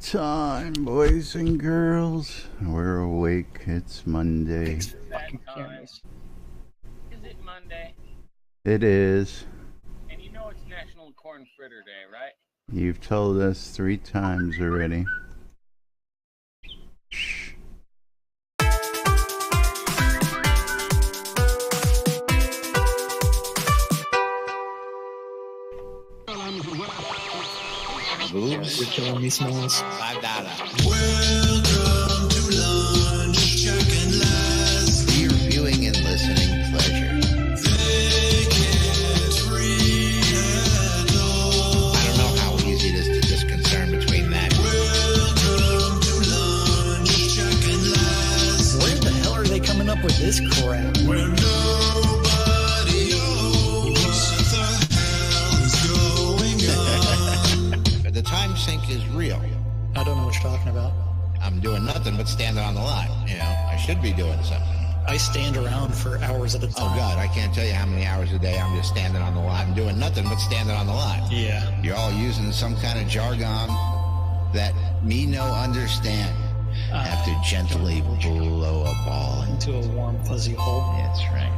time, boys and girls. We're awake. It's Monday. Is it Monday? It is. And you know it's National Corn Fritter Day, right? You've told us 3 times already. Shh. Boobs? You're killing me, Smalls. $5. Welcome to lunch, Jack and Les. Your viewing and listening pleasure. They can't read at all. I don't know how easy it is to discern between that. Welcome to lunch, Jack and Les. Where the hell are they coming up with this crap? Where nobody knows what the hell is going on. But the time sink is real. I don't know what you're talking about. I'm doing nothing but standing on the line. You know, I should be doing something. I stand around for hours at a time. Oh, God, I can't tell you how many hours a day I'm just standing on the line. I'm doing nothing but standing on the line. Yeah. You're all using some kind of jargon that me no understand. Have to gently blow a ball into. Into a warm, fuzzy hole. That's right.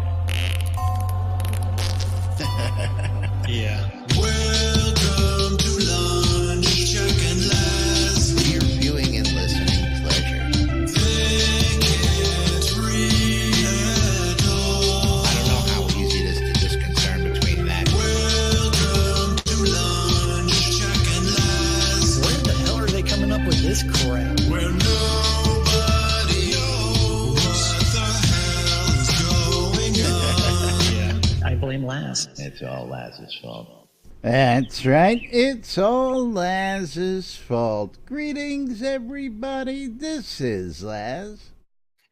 Yeah. Welcome to lunch, Jack and Les. Your viewing and listening pleasure. They can't read at all. I don't know how easy it is to discern between that. Welcome to lunch, Jack and Les. Where the hell are they coming up with this crap? Where nobody knows what the hell is going on. Yeah. I blame Laz. It's all Laz's fault. That's right. It's all Laz's fault. Greetings, everybody. This is Laz.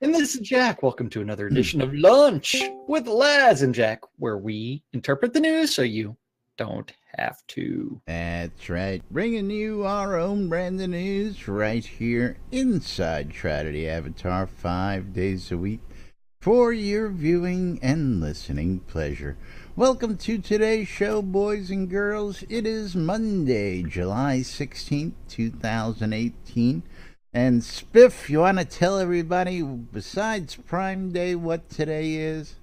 And this is Jack. Welcome to another edition of Lunch with Laz and Jack, where we interpret the news so you don't have to. That's right. Bringing you our own brand of news right here inside Tragedy Avatar 5 days a week for your viewing and listening pleasure. Welcome to today's show, boys and girls. It is Monday, July 16th, 2018. And Spiff, you want to tell everybody, besides Prime Day, what today is?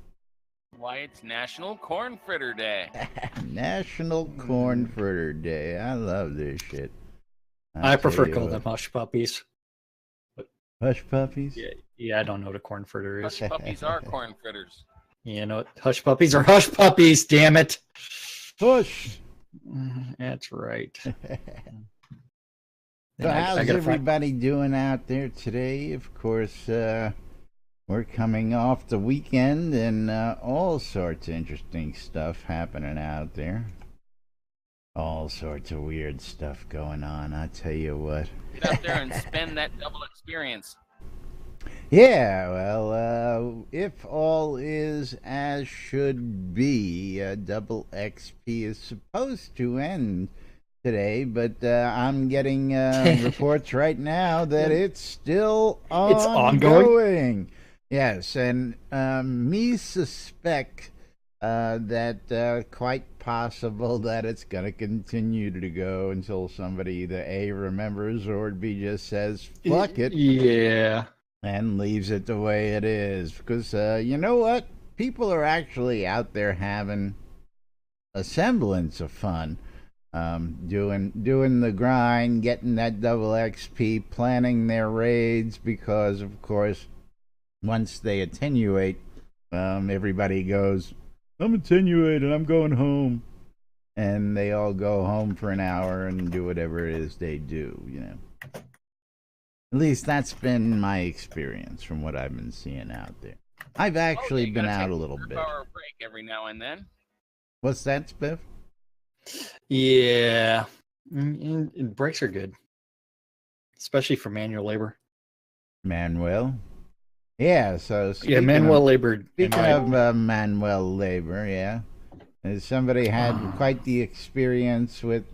Why, it's National Corn Fritter Day. National Corn Fritter Day. I love this shit. I prefer calling them hush puppies. Hush puppies? Yeah, I don't know what a corn fritter is. Hush puppies are corn fritters. You know what? Hush puppies are hush puppies, damn it. Push. That's right. So Then how's gotta everybody doing out there today? Of course, we're coming off the weekend and all sorts of interesting stuff happening out there. All sorts of weird stuff going on, I tell you what. Get out there and spend that double experience. Yeah, well, if all is as should be, Double XP is supposed to end today, but I'm getting reports right now that it's still ongoing. It's ongoing? Yes, and me suspect that quite possible that it's going to continue to go until somebody either A, remembers, or B, just says, fuck it. Yeah. And leaves it the way it is. Because, you know what? People are actually out there having a semblance of fun. Doing the grind, getting that double XP, planning their raids, because, of course, once they attenuate, everybody goes, I'm attenuated, I'm going home. And they all go home for an hour and do whatever it is they do, you know. At least that's been my experience from what I've been seeing out there. I've actually been out a little bit. Hour break every now and then. What's that, Spiff? Yeah. And breaks are good. Especially for manual labor. Manuel? Yeah, so Yeah, manual labor. Speaking of manual labor, yeah. Somebody had quite the experience with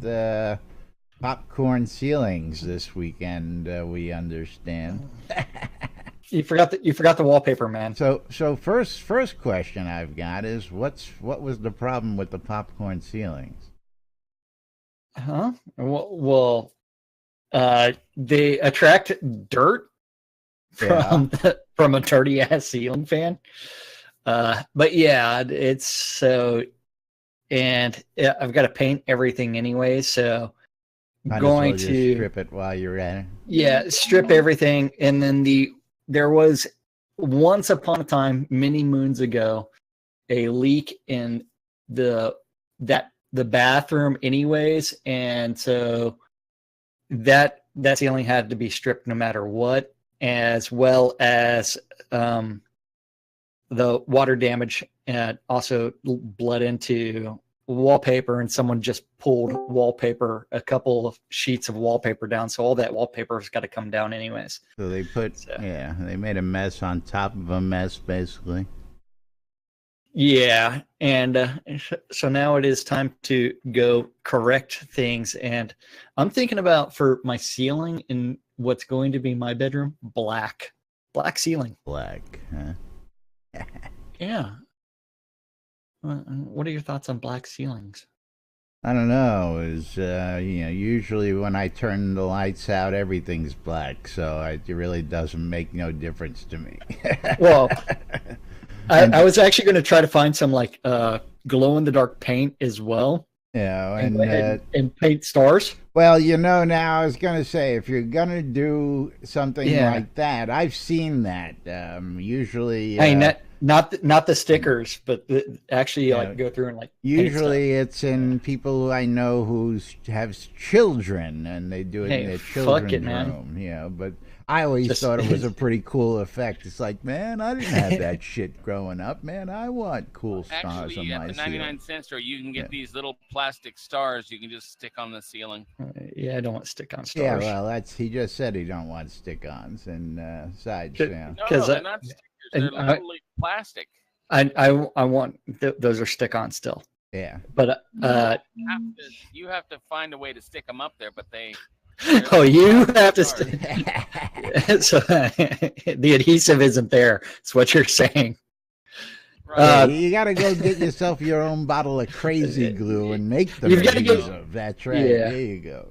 popcorn ceilings this weekend, we understand. You forgot the wallpaper, man. So first question I've got is what was the problem with the popcorn ceilings? Huh? Well, They attract dirt Yeah. from a dirty ass ceiling fan. But yeah, it's so, and I've got to paint everything anyway, so Might as going well just to strip it while you're at it. strip everything, and then there was once upon a time, many moons ago, a leak in the bathroom anyways, and so that ceiling had to be stripped no matter what, as well as the water damage, and also bled into wallpaper, and someone just pulled a couple of sheets of wallpaper down, so all that wallpaper has got to come down anyways. So they they made a mess on top of a mess, basically. Yeah, and so now it is time to go correct things, and I'm thinking about, for my ceiling in what's going to be my bedroom, black ceiling. Black, huh? Yeah. What are your thoughts on black ceilings? I don't know. Usually when I turn the lights out, everything's black, so it really doesn't make no difference to me. Well, I was actually going to try to find some like glow in the dark paint as well. Yeah, and go ahead and paint stars. Well, now I was going to say, if you're going to do something like that, I've seen that. Usually, not the stickers, but actually like go through and like. Usually, it's in people who I know who have children, and they do it in their children's room. Yeah, but I always thought it was a pretty cool effect. It's like, man, I didn't have that shit growing up, man. I want cool stars on my at the 99-cent store, you can get these little plastic stars you can just stick on the ceiling. Yeah, I don't want stick-on stars. Yeah, well, he just said he don't want stick-ons and sides. No, they're not stickers. They're literally plastic. I want those are stick-on still. Yeah, but you have to find a way to stick them up there, but they. Oh, you have to. So the adhesive isn't there. That's what you're saying. Right. You got to go get yourself your own bottle of crazy glue and make them. You've got to go. That's right. Yeah. There you go.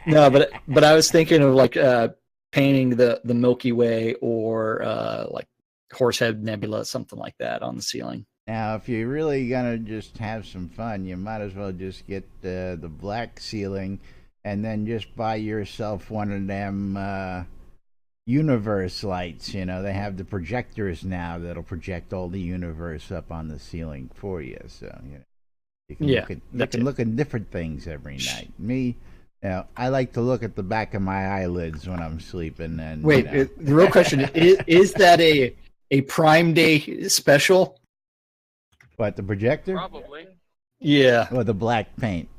No, but I was thinking of like painting the Milky Way or like Horsehead Nebula, something like that, on the ceiling. Now, if you're really gonna just have some fun, you might as well just get the black ceiling, and then just buy yourself one of them universe lights. They have the projectors now that'll project all the universe up on the ceiling for you. So you can look at different things every night. Me, I like to look at the back of my eyelids when I'm sleeping. And wait, the real question is that a Prime Day special? What, the projector? Probably. Yeah. Or the black paint.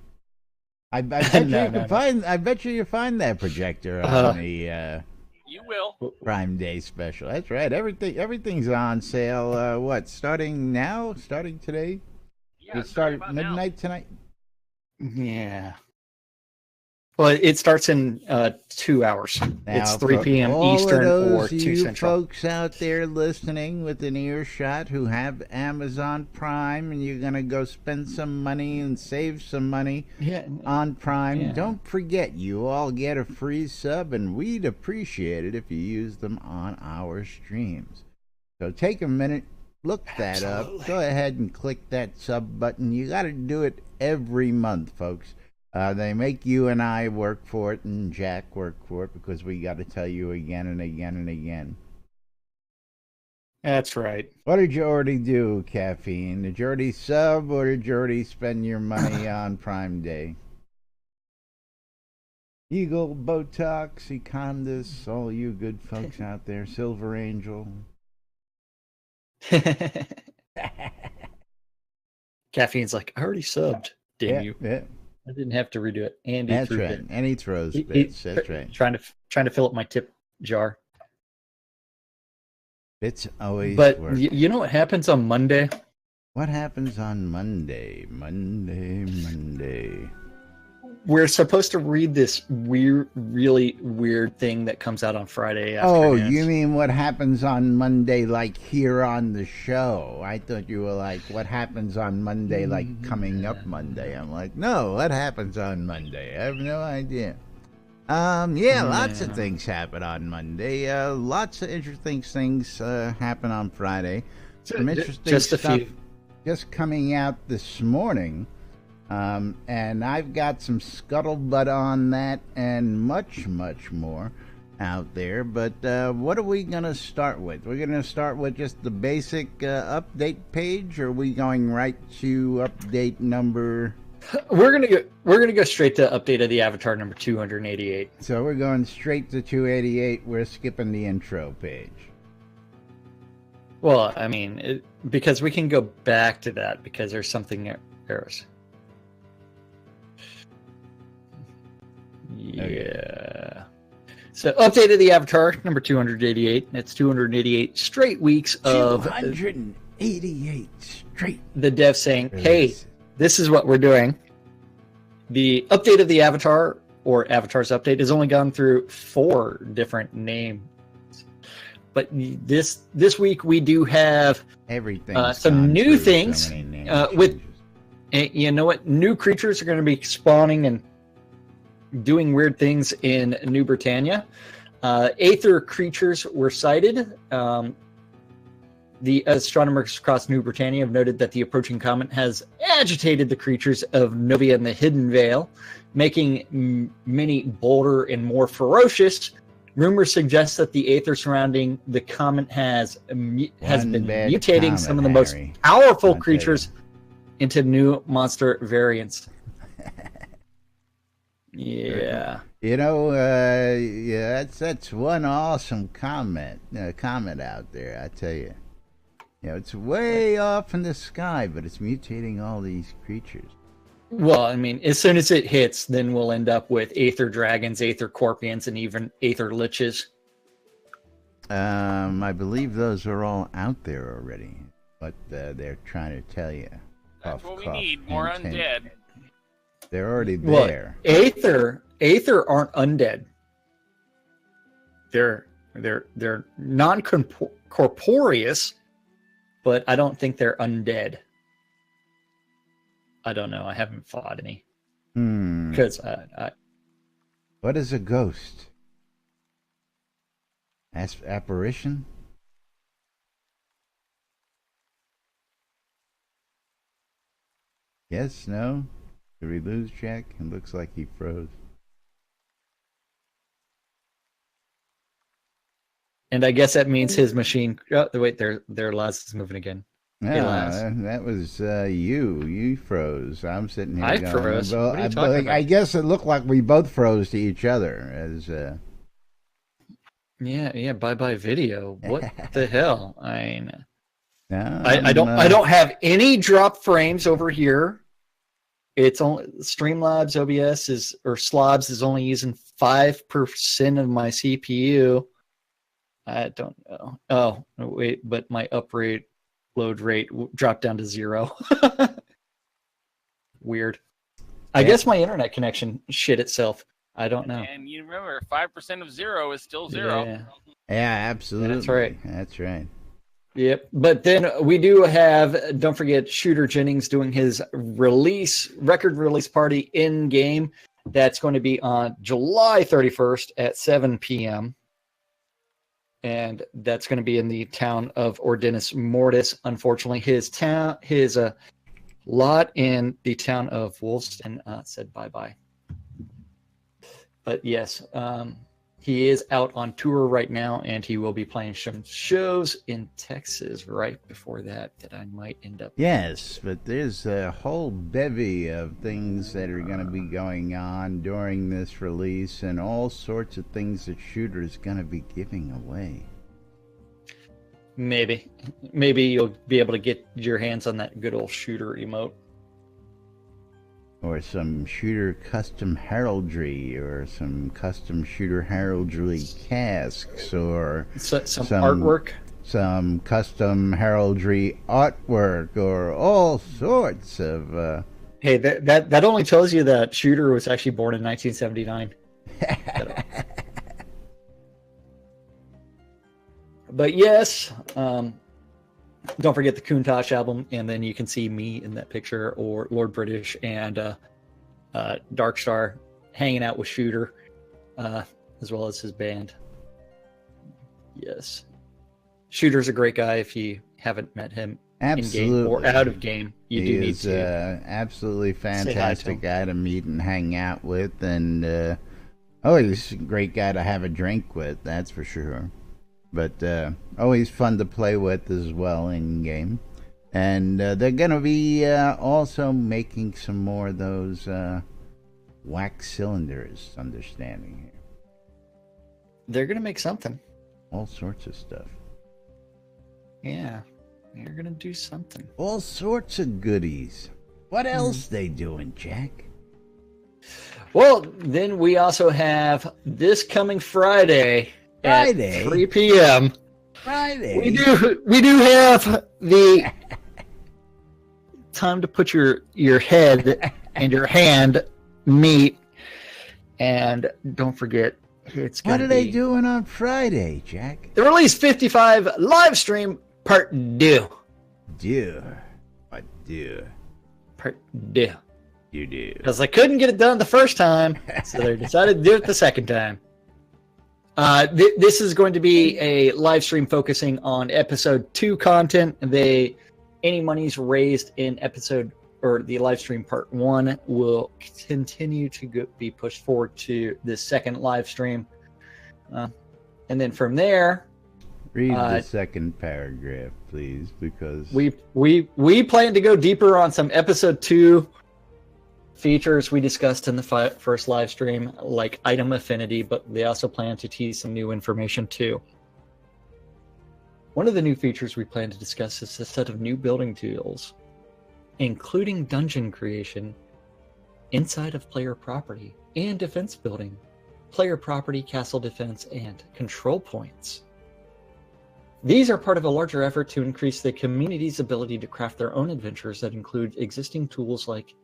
I bet I bet you find that projector on the you will Prime Day special. That's right. Everything's on sale. What? Starting now? Starting today? Yeah, it started midnight tonight. Yeah. Well, it starts in 2 hours. Now, it's 3 p.m. Eastern or 2 Central. Folks out there listening with an earshot who have Amazon Prime, and you're going to go spend some money and save some money on Prime, don't forget, you all get a free sub, and we'd appreciate it if you use them on our streams. So take a minute, look that up. Go ahead and click that sub button. You got to do it every month, folks. They make you and I work for it, and Jack work for it, because we got to tell you again and again and again. That's right. What did you already do, Caffeine? Did you already sub, or did you already spend your money on Prime Day? Eagle, Botox, Econdis, all you good folks out there, Silver Angel. Caffeine's like, I already subbed. Damn you. Yeah. I didn't have to redo it. And that's right. And he throws bits. That's right. Trying to fill up my tip jar. Bits always work. But you know what happens on Monday? What happens on Monday? Monday. We're supposed to read this really weird thing that comes out on Friday afternoons. Oh, you mean what happens on Monday, like here on the show? I thought you were like, what happens on Monday, like coming up Monday? I'm like, no, what happens on Monday? I have no idea. Yeah, lots of things happen on Monday. Lots of interesting things happen on Friday. Some interesting Just a stuff few. just coming out this morning. And I've got some scuttlebutt on that and much, much more out there. But what are we going to start with? We're going to start with just the basic update page, or are we going right to update number... We're gonna go straight to update of the Avatar number 288. So we're going straight to 288. We're skipping the intro page. Well, I mean, because we can go back to that because there's something there. Yeah. So update of the Avatar number 288. It's 288 straight weeks of 288 straight. The dev saying, "Hey, releases. this is what we're doing." The update of the Avatar, or Avatar's update, has only gone through 4 different names. But this week we do have Everything. some new things with, you know what, new creatures are going to be spawning and doing weird things in New Britannia. Aether creatures were sighted. The astronomers across New Britannia have noted that the approaching comet has agitated the creatures of Novia and the Hidden Vale, making many bolder and more ferocious. Rumors suggest that the aether surrounding the comet has been mutating comet, some of the most Harry. powerful I'll creatures into new monster variants. Yeah. You know, yeah, that's one awesome comet out there, I tell you. You know, it's way off in the sky, but it's mutating all these creatures. Well, I mean, as soon as it hits, then we'll end up with aether dragons, aether scorpions, and even aether liches. I believe those are all out there already. What they're trying to tell you. That's Cough, what we cough, need. More hint, hint. undead. They're already Well, there. aether aren't undead. They're non-corporeous, but I don't think they're undead. I don't know. I haven't fought any. Because What is a ghost? Apparition? Yes, no? Did we lose Jack? It looks like he froze. and I guess that means his machine. Oh, wait, their Laz is moving again. Hey, No, Laz. that was you. You froze. I'm sitting here. I going, froze. well, What are you talking about? I guess it looked like we both froze to each other. As Yeah. Bye video. What the hell? no, I don't have any drop frames over here. It's only Streamlabs OBS Slobs is only using 5% of my CPU. I don't know. Oh wait, but my upload rate dropped down to 0. Weird. I guess my internet connection shit itself. I don't know. And you remember, 5% of 0 is still 0. Yeah, absolutely. That's right. That's right. Yep. But then we do have, don't forget, Shooter Jennings doing his record release party in game. That's going to be on July 31st at 7 p.m. And that's going to be in the town of Ordinus Mortis. Unfortunately, his lot in the town of Wolfston said bye-bye. But yes, he is out on tour right now, and he will be playing some shows in Texas right before that I might end up. Yes, but there's a whole bevy of things that are going to be going on during this release, and all sorts of things that Shooter is going to be giving away. Maybe you'll be able to get your hands on that good old Shooter emote. Or some Shooter custom heraldry, or some custom Shooter heraldry casks, or Some artwork. Some custom heraldry artwork, or all sorts of... Hey, that only tells you that Shooter was actually born in 1979. But yes, don't forget the Countach album, and then you can see me in that picture, or Lord British and Darkstar hanging out with Shooter. as well as his band. Yes. Shooter's a great guy. If you haven't met him in game or out of game, you do need to. Absolutely fantastic guy to meet and hang out with, and he's a great guy to have a drink with, that's for sure. But always fun to play with as well in game. And they're going to be also making some more of those wax cylinders, understanding here. They're going to make something. All sorts of stuff. Yeah, they're going to do something. All sorts of goodies. What else they doing, Jack? Well, then we also have this coming Friday at 3 p.m. Friday. We do have the time to put your head and your hand meet, and don't forget it's going to be... What are they doing on Friday, Jack? The Release 55 live stream part 2. Part 2. You do. Because they couldn't get it done the first time, so they decided to do it the second time. This is going to be a live stream focusing on episode 2 content. Any monies raised in episode or the live stream part 1 will continue to be pushed forward to the second live stream, and then from there, read the second paragraph, please, because we plan to go deeper on some episode 2 features we discussed in the first live stream, like item affinity, but they also plan to tease some new information too. One of the new features we plan to discuss is a set of new building tools, including dungeon creation inside of player property and defense building, player property, castle defense, and control points. These are part of a larger effort to increase the community's ability to craft their own adventures that include existing tools like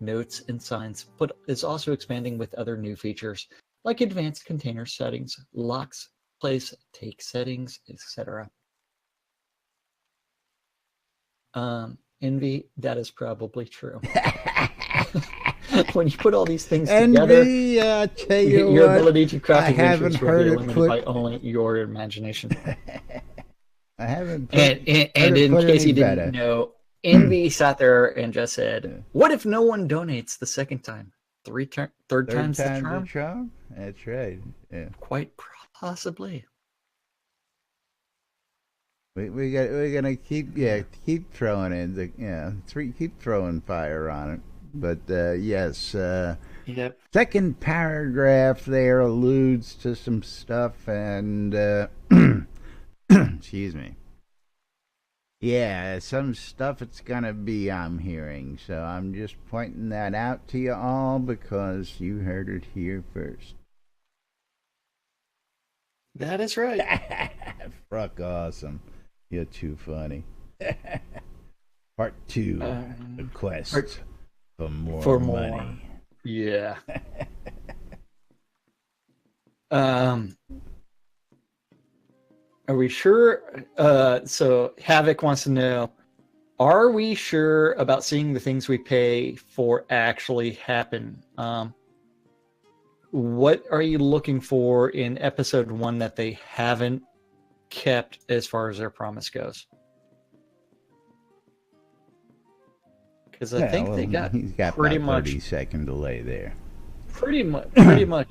notes and signs, but is also expanding with other new features like advanced container settings, locks, place, take settings, etc. Envy, that is probably true. When you put all these things together, your ability to craft adventures will be limited by only your imagination. I haven't. And in case you didn't know, Envy sat there and just said, "What if no one donates the second time? Third time's the charm." That's right. Yeah. Quite possibly. We're gonna keep throwing in keep throwing fire on it. But yes, yep. Second paragraph there alludes to some stuff, and excuse me. Yeah, some stuff it's gonna be, I'm hearing. So I'm just pointing that out to you all because you heard it here first. That is right. Fuck awesome. You're too funny. Part 2, the quest for more money. Yeah. Are we sure? So Havoc wants to know, are we sure about seeing the things we pay for actually happen? What are you looking for in episode 1 that they haven't kept as far as their promise goes? Because I think they got he's got pretty about much 30-second delay there. Pretty much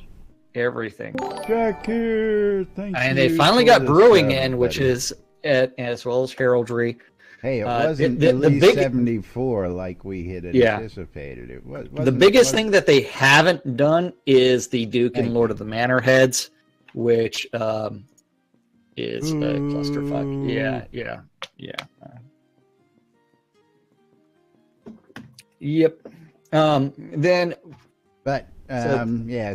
everything. Jack here, thank you. And they finally got brewing in, which is as well as heraldry. Hey, it wasn't at least 74 like we had anticipated. It was the biggest thing that they haven't done is the Duke and Lord of the Manor heads, which is a clusterfuck. Yeah. Yep. Then, but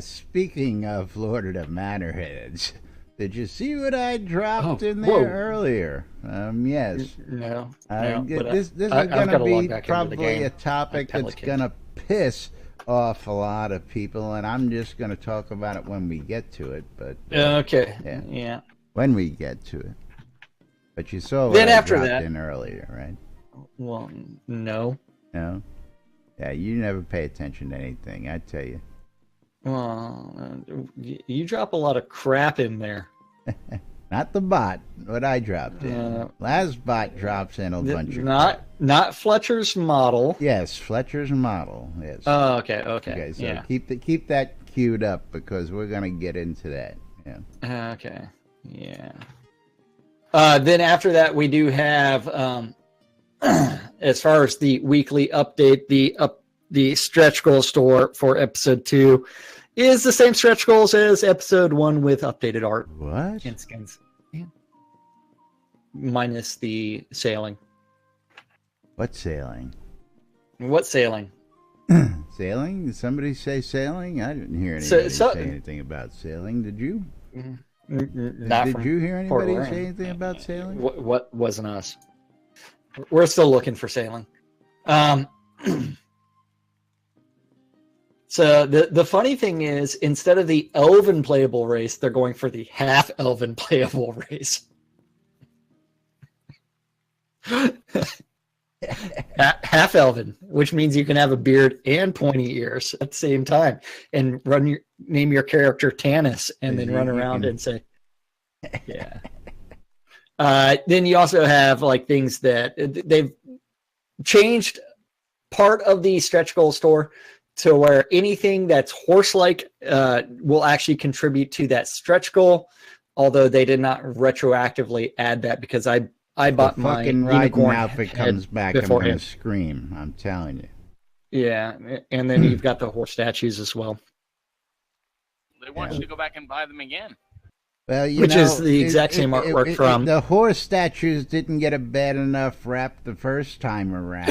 speaking of Lord of the Manor heads, did you see what I dropped in there earlier? Yes. No. This is going to be probably a topic that's going to piss off a lot of people, and I'm just going to talk about it when we get to it. But okay. Yeah. When we get to it. But you saw what then I after dropped that in earlier, right? Well, no. No. Yeah, you never pay attention to anything, I tell you. Well, you drop a lot of crap in there. Not the bot, what I dropped in. Last bot drops in a bunch of crap. Not Fletcher's model. Yes, Fletcher's model. Yes. Oh, okay. Okay, so Yeah. keep that queued up because we're gonna get into that. Yeah. Okay. Yeah. Then after that, we do have, as far as the weekly update, the stretch goal store for episode 2 is the same stretch goals as episode 1 with updated art What? and skins. Yeah. Minus the sailing. What sailing? What sailing? Sailing? Did somebody say sailing? I didn't hear anybody say anything about sailing. Did you? Not Did you hear anybody Fort say Wayne. anything about sailing? What wasn't us? We're still looking for sailing. So the funny thing is, instead of the elven playable race, they're going for the half elven playable race. Half elven, which means you can have a beard and pointy ears at the same time, and name your character Tanis, and then run around and say, yeah. Then you also have like things that they've changed part of the stretch goal store to where anything that's horse-like will actually contribute to that stretch goal, although they did not retroactively add that because I bought my fucking riding unicorn outfit comes back, I'm gonna scream. I'm telling you. Yeah, and then you've got the horse statues as well. They want you to go back and buy them again. Well, Which is the exact same artwork from the horse statues. Didn't get a bad enough rap the first time around.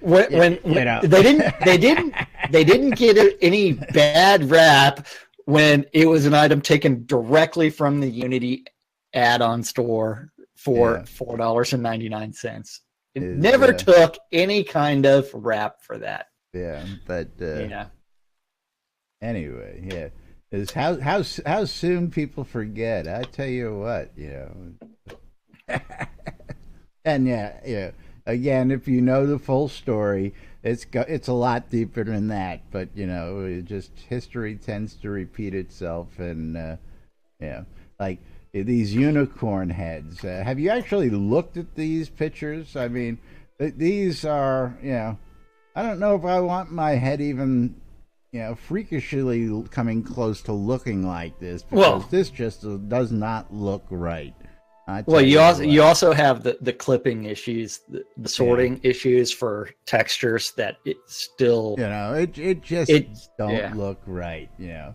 When they didn't get any bad rap when it was an item taken directly from the Unity add-on store for $4.99. It never took any kind of rap for that. Yeah, but yeah. Anyway, yeah. Is how soon people forget. I tell you what, and yeah. Again, if you know the full story, it's a lot deeper than that. But just history tends to repeat itself, and like these unicorn heads. Have you actually looked at these pictures? I mean, these are I don't know if I want my head even. Freakishly coming close to looking like this because this just does not look right. You also have the clipping issues, the sorting issues for textures that it still it just don't look right. Yeah.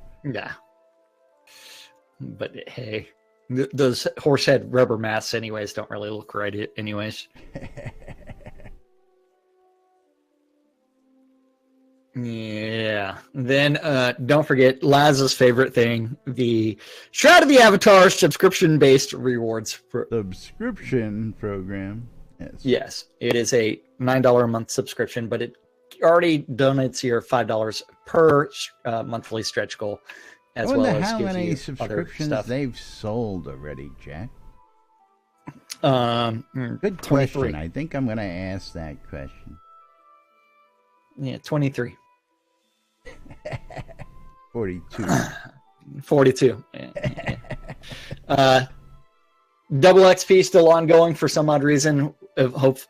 But hey, those horse head rubber masks anyways don't really look right anyways. Yeah. Then don't forget Laz's favorite thing, the Shroud of the Avatar subscription-based rewards. Subscription program. Yes. It is a $9 a month subscription, but it already donates your $5 per monthly stretch goal, as well as how gives many you subscriptions other stuff. they've sold already, Jack? Good 23. question. I think I'm going to ask that question. Yeah, 23. 42. 42. Double XP still ongoing for some odd reason. Hope,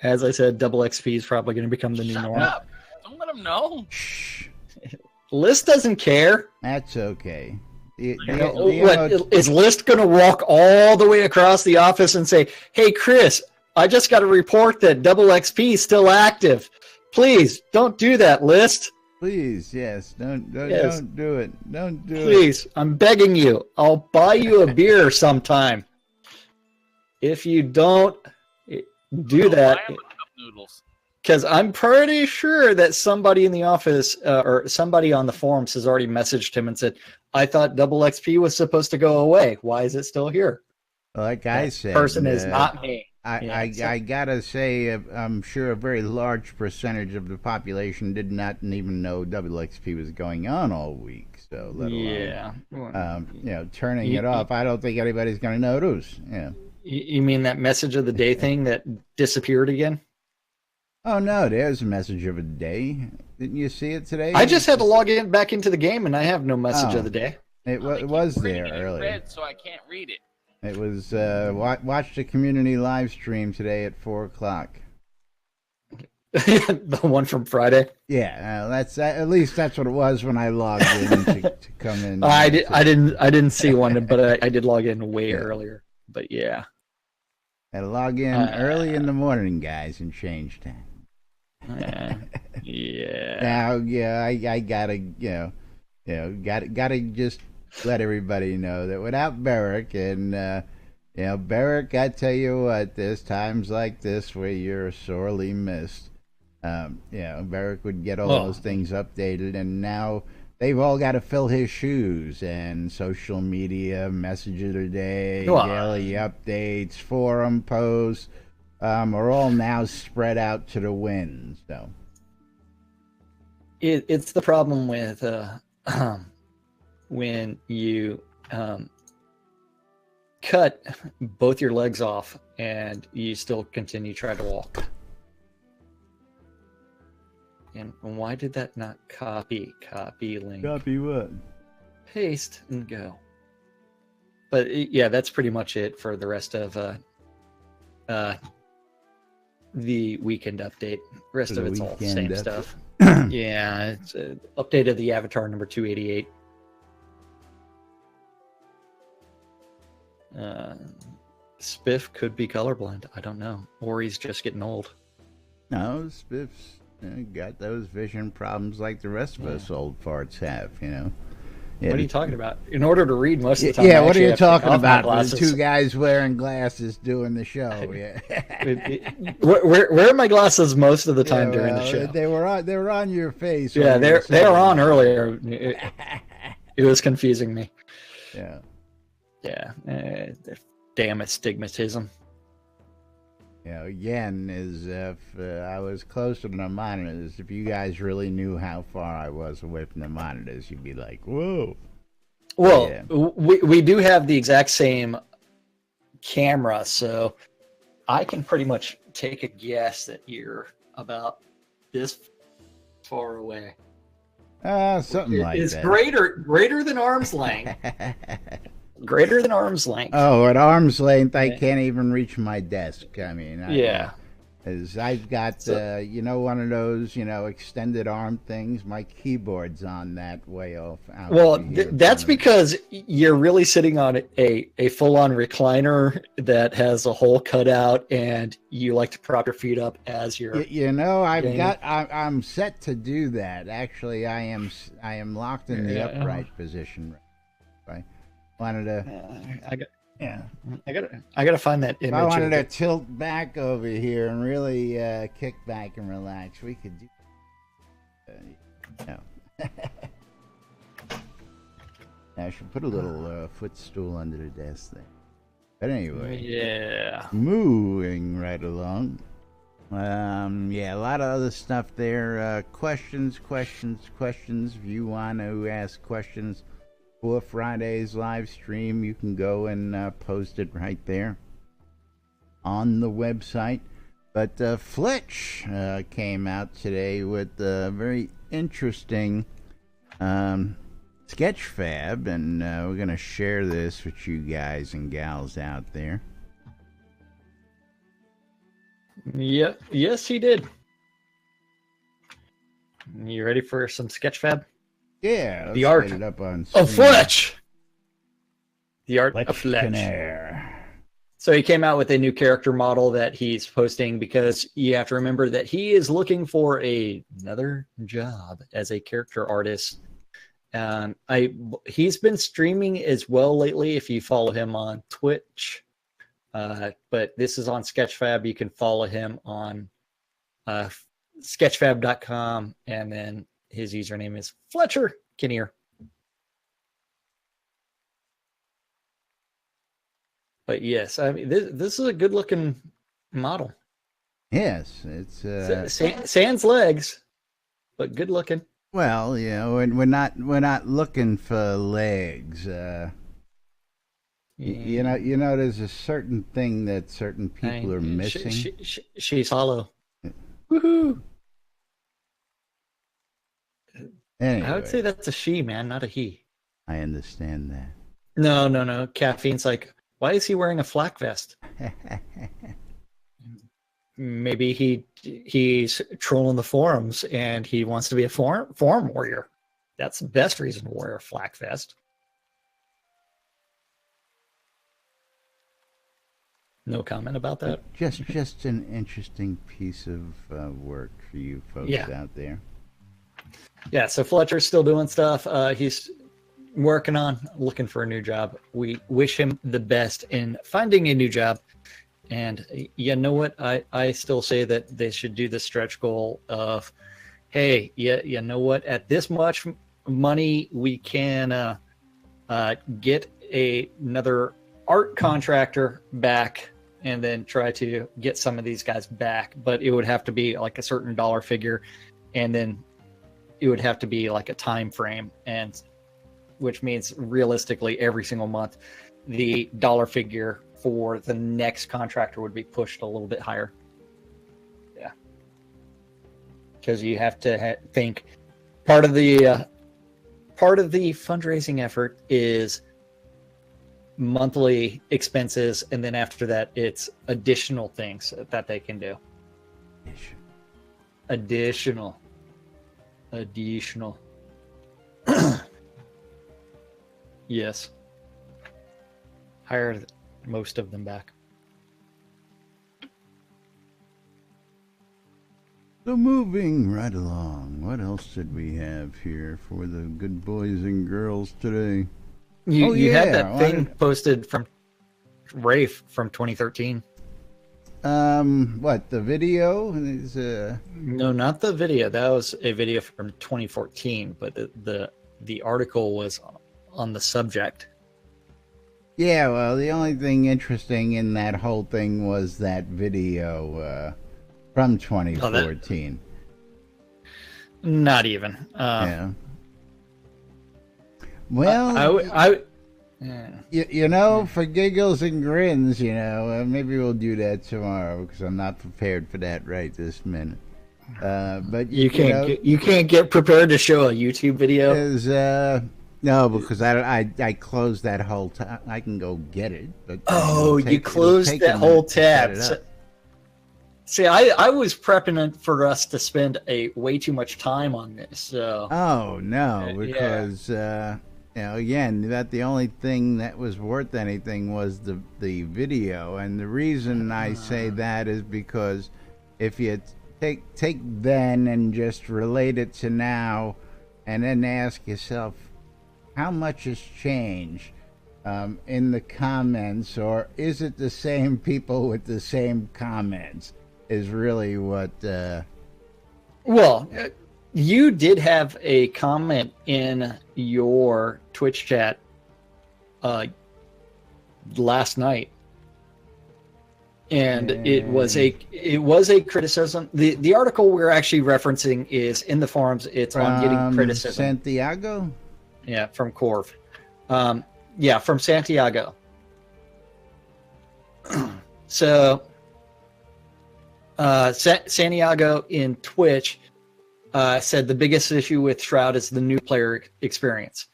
as I said, double XP is probably going to become the new norm. Up. Don't let them know. Shh. List doesn't care. That's okay. Is List going to walk all the way across the office and say, "Hey, Chris, I just got a report that double XP is still active. Please don't do that, List. Please, yes. Don't do it. Don't do it. Please, I'm begging you. I'll buy you a beer sometime. If you don't do that, because I'm pretty sure that somebody in the office or somebody on the forums has already messaged him and said, I thought double XP was supposed to go away. Why is it still here? Like I said, person is not me. I gotta say, I'm sure a very large percentage of the population did not even know double XP was going on all week. So let alone, turning it off. I don't think anybody's gonna notice. Yeah. You mean that message of the day thing that disappeared again? Oh no, there's a message of a day. Didn't you see it today? I just had to log in back into the game, and I have no message Oh. of the day. It They keep was printing there it in earlier. red, so I can't read it. It was watch the community live stream today at 4:00. The one from Friday. Yeah, that's at least that's what it was when I logged in to come in. I didn't see one, but I did log in way earlier. But yeah, Had to log in early in the morning, guys, and change time. yeah. Now, yeah, I gotta, gotta just let everybody know that without Beric and, Beric, I tell you what, there's times like this where you're sorely missed. Beric would get all those things updated, and now they've all got to fill his shoes. And social media, message of the day, daily updates, forum posts, are all now spread out to the wind. So It's the problem with when you cut both your legs off and you still continue trying to walk. And why did that not copy link? Copy what? Paste and go. But yeah, that's pretty much it for the rest of the weekend update. Rest of it's all the same stuff. Yeah, it's updated the avatar number 288. Spiff could be colorblind. I don't know, or he's just getting old. No, Spiff's got those vision problems like the rest of us old farts have. Yeah, what are you talking about? In order to read most of the time, yeah. What are you talking about? The two guys wearing glasses doing the show. Yeah. where are my glasses most of the time during the show? They were on your face. Yeah, they were on earlier. It was confusing me. Yeah. Yeah. Damn astigmatism. Again, is if I was closer to the monitors, if you guys really knew how far I was away from the monitors, you'd be like, whoa. Well, we do have the exact same camera, so I can pretty much take a guess that you're about this far away. Something like that. It's greater than arm's length. Greater than arm's length. Oh, at arm's length, I can't even reach my desk. I mean, I've got, one of those, extended arm things. My keyboard's on that way off. Well, that's because you're really sitting on a full-on recliner that has a hole cut out, and you like to prop your feet up as you're. I'm set to do that. Actually, I am locked in the upright position. Right. Wanted to. I gotta find that image. If I wanted to tilt back over here and really kick back and relax, we could do. I should put a little footstool under the desk there. But anyway, moving right along. A lot of other stuff there. Questions. If you want to ask questions for Friday's live stream, you can go and post it right there on the website. But Fletch came out today with a very interesting sketch fab, and we're going to share this with you guys and gals out there. Yep. Yes, he did. You ready for some sketch fab? Yeah, the art up on of Fletch. The art of Fletch. So he came out with a new character model that he's posting, because you have to remember that he is looking for another job as a character artist. He's been streaming as well lately, if you follow him on Twitch. But this is on Sketchfab. You can follow him on sketchfab.com, and then his username is Fletcher Kinnear. But yes, I mean, this is a good looking model. Yes, it's sans legs, but good looking. Well, and we're not looking for legs. There's a certain thing that certain people are missing. She's hollow. Woohoo! Anyway, I would say that's a she, man, not a he. I understand that. No. Caffeine's like, why is he wearing a flak vest? Maybe he's trolling the forums and he wants to be a forum warrior. That's the best reason to wear a flak vest. No comment about that. Just an interesting piece of work for you folks out there. Yeah, so Fletcher's still doing stuff. He's working on looking for a new job. We wish him the best in finding a new job. And you know what? I still say that they should do the stretch goal of, hey, you know what? At this much money, we can get another art contractor back and then try to get some of these guys back. But it would have to be like a certain dollar figure, and then it would have to be like a time frame, and which means realistically every single month, the dollar figure for the next contractor would be pushed a little bit higher. Yeah. Because you have to think part of the fundraising effort is monthly expenses, and then after that it's additional things that they can do. Additional. Yes. Hire most of them back. So moving right along, what else did we have here for the good boys and girls today? You had that thing posted from Rafe from 2013. What, the video? No, not the video. That was a video from 2014, but the article was on the subject. Yeah, well, the only thing interesting in that whole thing was that video from 2014. Not even. Yeah. Well, you know, for giggles and grins, you know, maybe we'll do that tomorrow because I'm not prepared for that right this minute. But you can't get prepared to show a YouTube video. No, because I closed that whole tab. I can go get it. But you closed that whole tab. See, I was prepping for us to spend way too much time on this. So. Oh no, because you know, again, that the only thing that was worth anything was the video, and the reason I say that is because if you take then and just relate it to now, and then ask yourself, how much has changed in the comments, or is it the same people with the same comments? Is really what. Well, you did have a comment in your Twitch chat last night, and it was a criticism. The article we're actually referencing is in the forums. It's on getting criticism. Santiago. Yeah, from Corv. Yeah, from Santiago. So, Santiago in Twitch said the biggest issue with Shroud is the new player experience.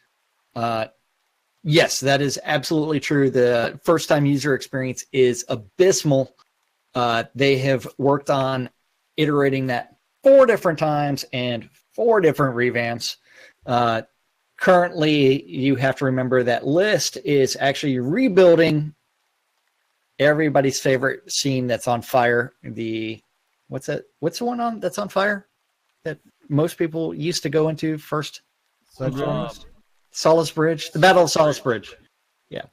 Yes, that is absolutely true. The first-time user experience is abysmal. They have worked on iterating that 4 different times and 4 different revamps. Currently, you have to remember that List is actually rebuilding everybody's favorite scene that's on fire. What's that? What's the one that's on fire that most people used to go into first? Solace Bridge, the Battle of Solace Bridge. Yeah.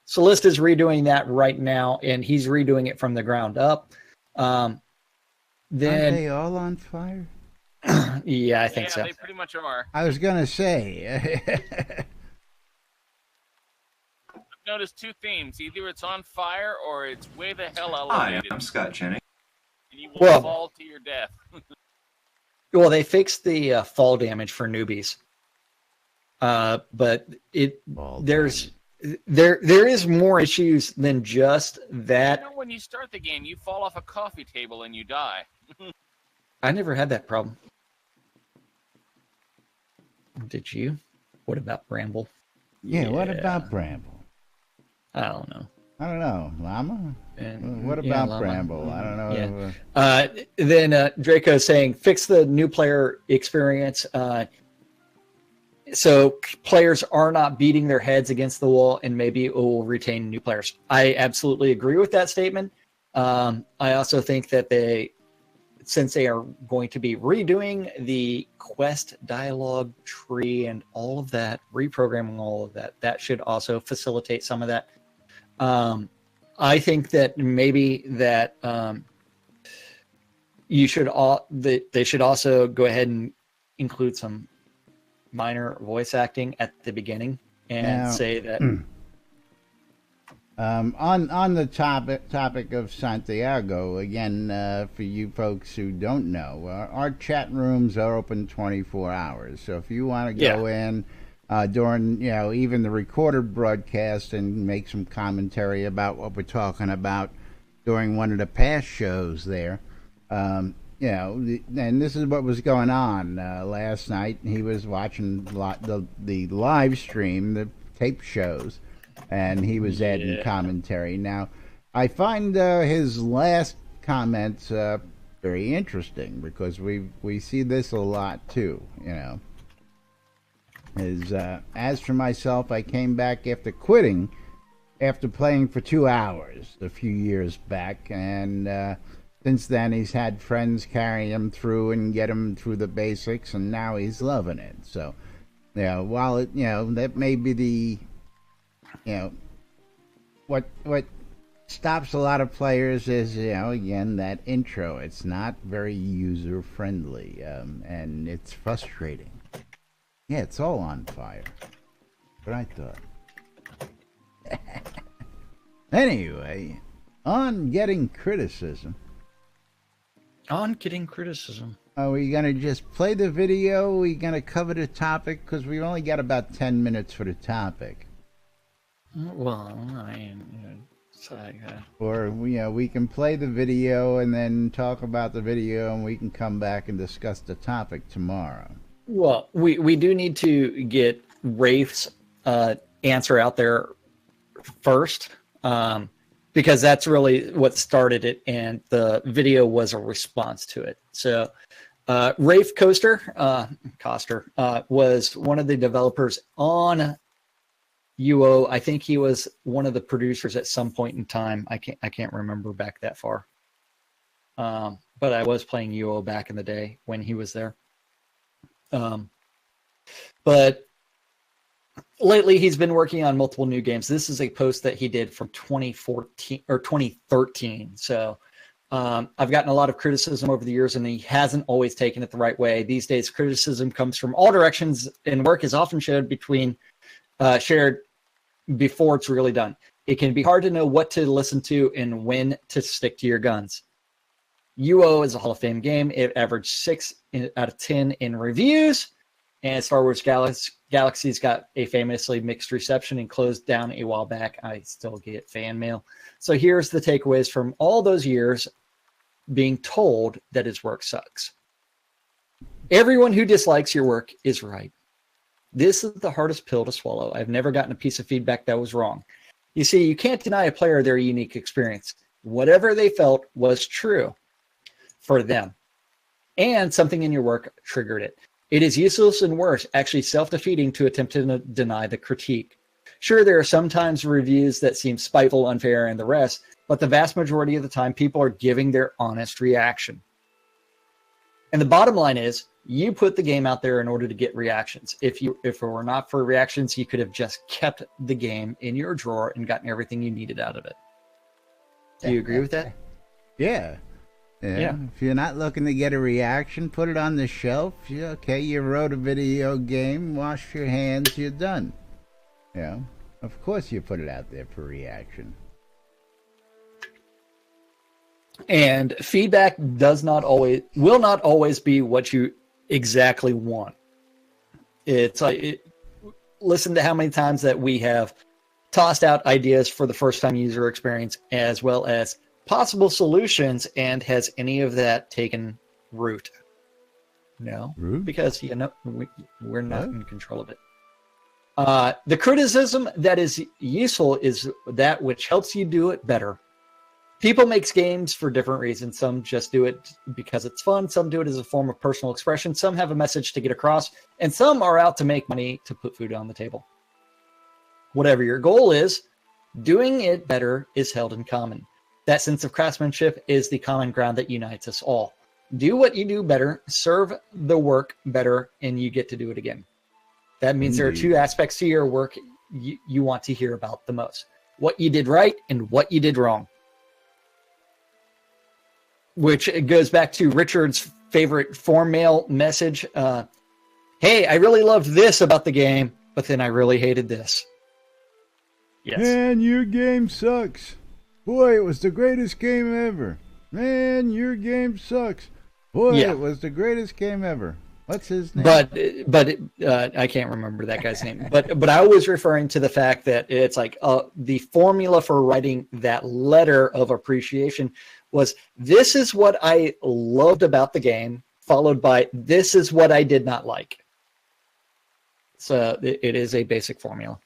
So List is redoing that right now, and he's redoing it from the ground up. Then are they all on fire? Yeah, I think so. They pretty much are. I was gonna say. I've noticed 2 themes: either it's on fire or it's way the hell elevated. Hi, I'm Scott Jennings. And you will fall to your death. Well, they fixed the fall damage for newbies, but there is more issues than just that. You know, when you start the game, you fall off a coffee table and you die. I never had that problem. Did you? What about Bramble? Yeah, what about Bramble? I don't know. I don't know. Llama? And What yeah, about Llama. Bramble? I don't know. Yeah. Then Draco saying, fix the new player experience so players are not beating their heads against the wall, and maybe it will retain new players. I absolutely agree with that statement. I also think that since they are going to be redoing the quest dialogue tree and all of that, reprogramming all of that, that should also facilitate some of that. I think that maybe that they should also go ahead and include some minor voice acting at the beginning and say that. On the topic of Santiago, again, for you folks who don't know, our chat rooms are open 24 hours. So if you want to go in during, even the recorded broadcast and make some commentary about what we're talking about during one of the past shows there, and this is what was going on last night. He was watching the live stream, the tape shows, and he was adding commentary. Now, I find his last comments very interesting because we see this a lot too. As for myself, I came back after quitting, after playing for 2 hours a few years back, and since then he's had friends carry him through and get him through the basics, and now he's loving it. So, while it, that may be the what stops a lot of players is, again, that intro. It's not very user friendly, and it's frustrating. Yeah, it's all on fire. But I thought. Anyway, on getting criticism. On getting criticism. Are we going to just play the video? Are we going to cover the topic? Because we've only got about 10 minutes for the topic. Well, or we can play the video and then talk about the video, and we can come back and discuss the topic tomorrow. Well, we do need to get Rafe's answer out there first, because that's really what started it, and the video was a response to it. So Rafe Coster was one of the developers on UO. I think he was one of the producers at some point in time. I can't remember back that far. But I was playing UO back in the day when he was there. But lately he's been working on multiple new games. This is a post that he did from 2014 or 2013. So I've gotten a lot of criticism over the years, and he hasn't always taken it the right way. These days, criticism comes from all directions, and work is often shared before it's really done. It can be hard to know what to listen to and when to stick to your guns. UO is a Hall of Fame game. It averaged 6 out of 10 in reviews, and Star Wars Galaxy's got a famously mixed reception and closed down a while back. I still get fan mail. So here's the takeaways from all those years being told that his work sucks. Everyone who dislikes your work is right. This is the hardest pill to swallow. I've never gotten a piece of feedback that was wrong. You see, you can't deny a player their unique experience. Whatever they felt was true for them, and something in your work triggered it. It is useless and worse, actually self-defeating, to attempt to deny the critique. Sure, there are sometimes reviews that seem spiteful, unfair, and the rest, but the vast majority of the time, people are giving their honest reaction. And the bottom line is, you put the game out there in order to get reactions. If it were not for reactions, you could have just kept the game in your drawer and gotten everything you needed out of it. Do you agree with that? Yeah. If you're not looking to get a reaction, put it on the shelf. Okay, you wrote a video game, wash your hands, you're done. Of course you put it out there for reaction. And feedback will not always be what you exactly want. It's like, listen to how many times that we have tossed out ideas for the first time user experience, as well as possible solutions, and has any of that taken root. No, Root? because we're not What? in control of it. The criticism that is useful is that which helps you do it better. People make games for different reasons. Some just do it because it's fun. Some do it as a form of personal expression. Some have a message to get across, and some are out to make money to put food on the table. Whatever your goal is, doing it better is held in common. That sense of craftsmanship is the common ground that unites us all. Do what you do better, serve the work better, and you get to do it again. That means there are two aspects to your work you want to hear about the most. What you did right and what you did wrong. Which goes back to Richard's favorite form mail message. Hey, I really loved this about the game, but then I really hated this. Yes. Man, your game sucks. Boy, it was the greatest game ever. Man, your game sucks. Boy, Yeah. it was the greatest game ever. What's his name? But I can't remember that guy's name. But I was referring to the fact that it's like the formula for writing that letter of appreciation was, this is what I loved about the game, followed by, this is what I did not like. So it is a basic formula.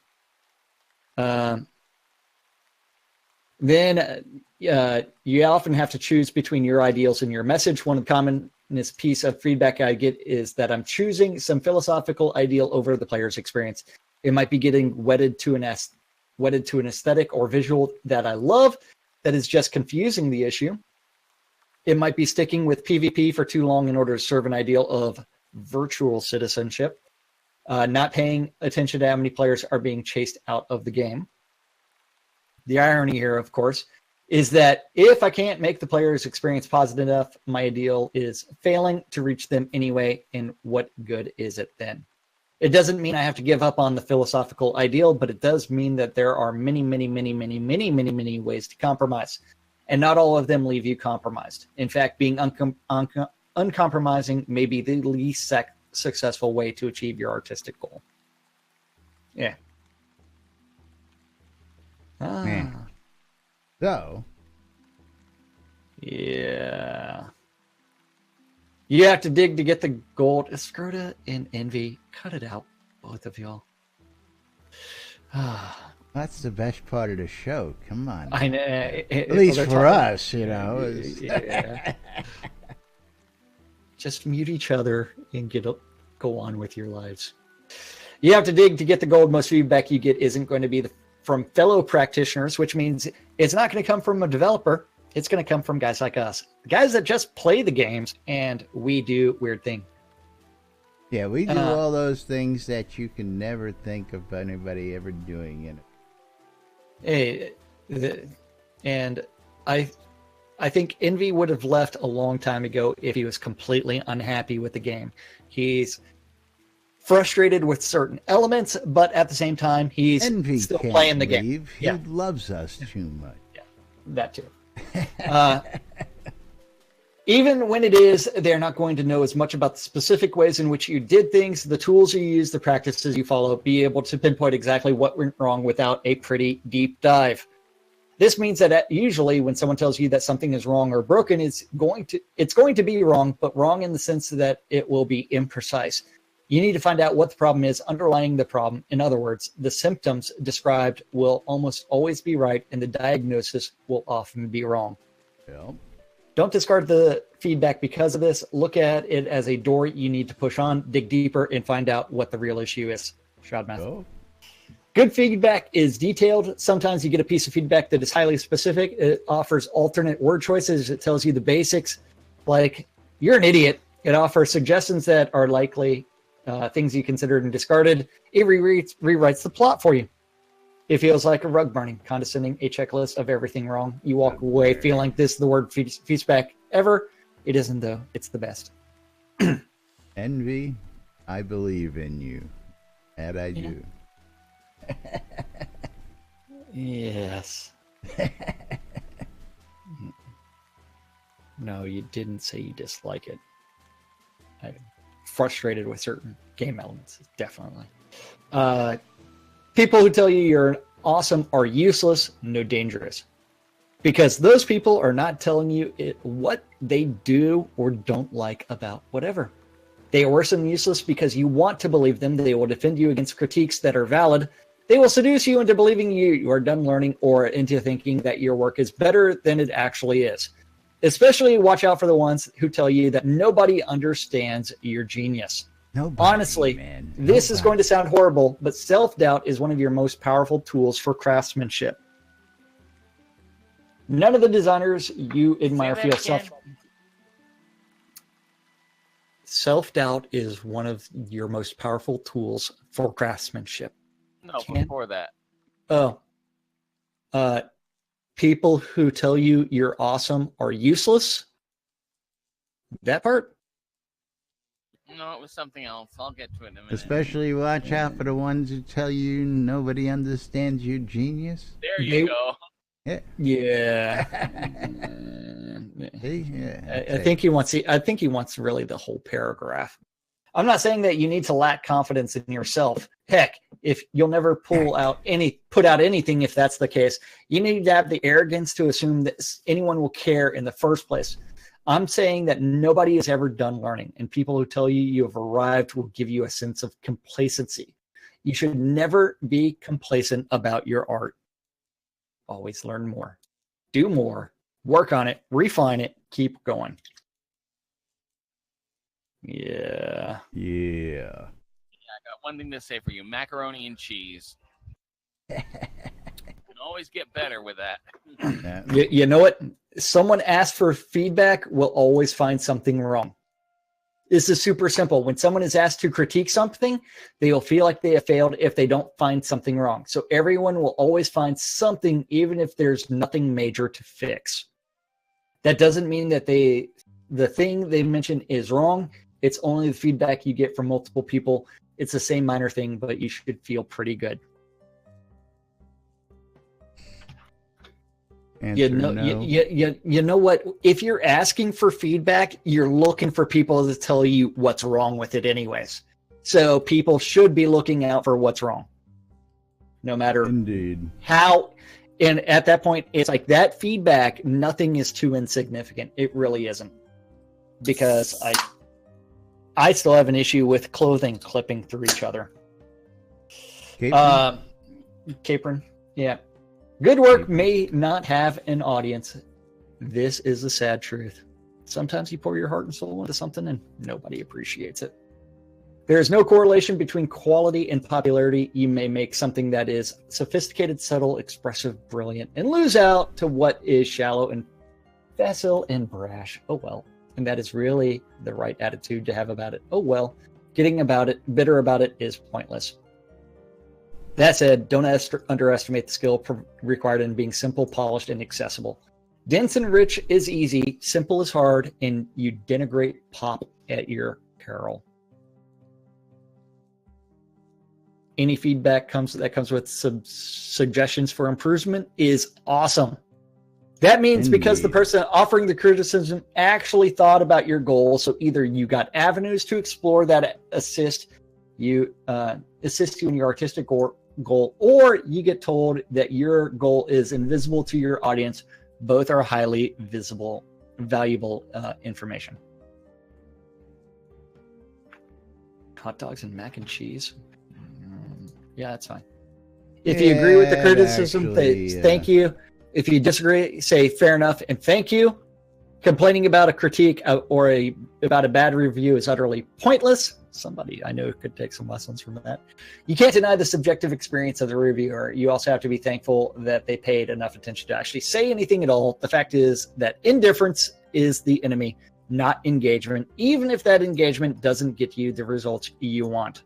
Then you often have to choose between your ideals and your message. One of the commonest piece of feedback I get is that I'm choosing some philosophical ideal over the player's experience. It might be getting wedded to an aesthetic or visual that I love that is just confusing the issue. It might be sticking with PvP for too long in order to serve an ideal of virtual citizenship. Not paying attention to how many players are being chased out of the game. The irony here, of course, is that if I can't make the player's experience positive enough, my ideal is failing to reach them anyway, and what good is it then? It doesn't mean I have to give up on the philosophical ideal, but it does mean that there are many, many, many, many, many, many, many ways to compromise, and not all of them leave you compromised. In fact, being uncompromising may be the least successful way to achieve your artistic goal. Yeah. So, yeah. You have to dig to get the gold. Scroda and Envy, cut it out, both of y'all. that's the best part of the show. Come on. I know. At least for us, you know. Yeah. Just mute each other and go on with your lives. You have to dig to get the gold. Most feedback you get isn't going to be from fellow practitioners, which means it's not going to come from a developer. It's going to come from guys like us, guys that just play the games, and we do weird things. Yeah, we do all those things that you can never think of anybody ever doing in it. And I think Envy would have left a long time ago if he was completely unhappy with the game. He's frustrated with certain elements, but at the same time, he's Envy still can't playing the leave. game. He Yeah, loves us too much. yeah, that too. Even when it is, they're not going to know as much about the specific ways in which you did things, the tools you use, the practices you follow, be able to pinpoint exactly what went wrong without a pretty deep dive. This means that usually when someone tells you that something is wrong or broken, it's going to be wrong, but wrong in the sense that it will be imprecise. You need to find out what the problem is underlying the problem. In other words, the symptoms described will almost always be right, and the diagnosis will often be wrong. Yeah. Don't discard the feedback because of this. Look at it as a door you need to push on, dig deeper, and find out what the real issue is. Shroudmath. Oh. Good feedback is detailed. Sometimes you get a piece of feedback that is highly specific. It offers alternate word choices. It tells you the basics, like, you're an idiot. It offers suggestions that are likely things you considered and discarded. It rewrites the plot for you. It feels like a rug burning, condescending, a checklist of everything wrong. You walk away feeling this is the word feedback ever. It isn't, though. It's the best. Envy, I believe in you. And I do. Yes. No, you didn't say you dislike it. I'm frustrated with certain game elements, definitely. People who tell you you're awesome are useless, no dangerous. Because those people are not telling you what they do or don't like about whatever. They are worse and useless because you want to believe them. They will defend you against critiques that are valid. They will seduce you into believing you are done learning or into thinking that your work is better than it actually is. Especially watch out for the ones who tell you that nobody understands your genius. Nobody, honestly, man. This is going to sound horrible, but self-doubt is one of your most powerful tools for craftsmanship. None of the designers you admire feel self-doubt is one of your most powerful tools for craftsmanship. No, before that. Oh. People who tell you you're awesome are useless. That part? No, it was something else. I'll get to it in a minute. Especially watch out for the ones who tell you nobody understands your genius. There you go. Yeah. Yeah. I think he wants really the whole paragraph. I'm not saying that you need to lack confidence in yourself. Heck, if you'll never put out anything, if that's the case, you need to have the arrogance to assume that anyone will care in the first place. I'm saying that nobody is ever done learning, and people who tell you you have arrived will give you a sense of complacency. You should never be complacent about your art. Always learn more, do more, work on it, refine it, keep going. Yeah. Yeah. I got one thing to say for you: macaroni and cheese. You can always get better with that. You know what? Someone asked for feedback will always find something wrong. This is super simple. When someone is asked to critique something, they will feel like they have failed if they don't find something wrong. So everyone will always find something, even if there's nothing major to fix. That doesn't mean that the thing they mentioned is wrong. It's only the feedback you get from multiple people. It's the same minor thing, but you should feel pretty good. You know what? If you're asking for feedback, you're looking for people to tell you what's wrong with it anyways. So people should be looking out for what's wrong. No matter how. And at that point, it's like that feedback, nothing is too insignificant. It really isn't. Because I still have an issue with clothing clipping through each other. Capron, yeah. Good work may not have an audience. This is the sad truth. Sometimes you pour your heart and soul into something and nobody appreciates it. There is no correlation between quality and popularity. You may make something that is sophisticated, subtle, expressive, brilliant, and lose out to what is shallow and facile and brash. Oh well. And that is really the right attitude to have about it. Oh well. Getting bitter about it is pointless. That said, don't underestimate the skill required in being simple, polished, and accessible. Dense and rich is easy, simple is hard, and you denigrate pop at your peril. Any feedback that comes with some suggestions for improvement is awesome. That means because the person offering the criticism actually thought about your goal, so either you got avenues to explore that assist you in your artistic goal, or you get told that your goal is invisible to your audience. Both are highly valuable information. Hot dogs and mac and cheese. Yeah, that's fine. If you agree with the criticism, thank you. If you disagree, say fair enough and thank you. Complaining about a critique or about a bad review is utterly pointless. Somebody I know could take some lessons from that. You can't deny the subjective experience of the reviewer. You also have to be thankful that they paid enough attention to actually say anything at all. The fact is that indifference is the enemy, not engagement, even if that engagement doesn't get you the results you want.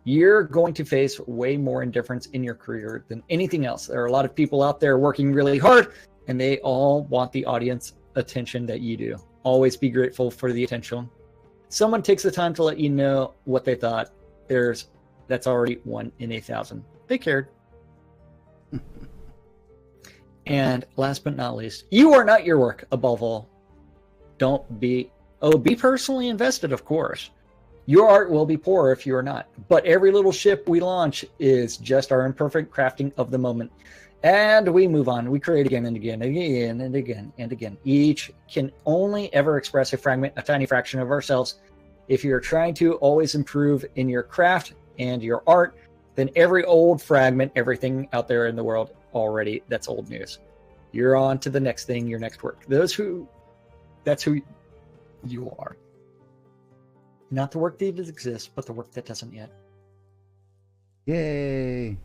You're going to face way more indifference in your career than anything else. There are a lot of people out there working really hard, and they all want the audience attention that you do. Always be grateful for the attention. Someone takes the time to let you know what they thought. That's already 1 in 1,000. They cared. And last but not least, you are not your work. Above all, be personally invested, of course. Your art will be poor if you are not. But every little ship we launch is just our imperfect crafting of the moment. And we move on. We create again and again and again and again and again. Each can only ever express a fragment, a tiny fraction of ourselves. If you're trying to always improve in your craft and your art, then every old fragment, everything out there in the world already, that's old news. You're on to the next thing, your next work. That's who you are. Not the work that exists, but the work that doesn't yet. Yay.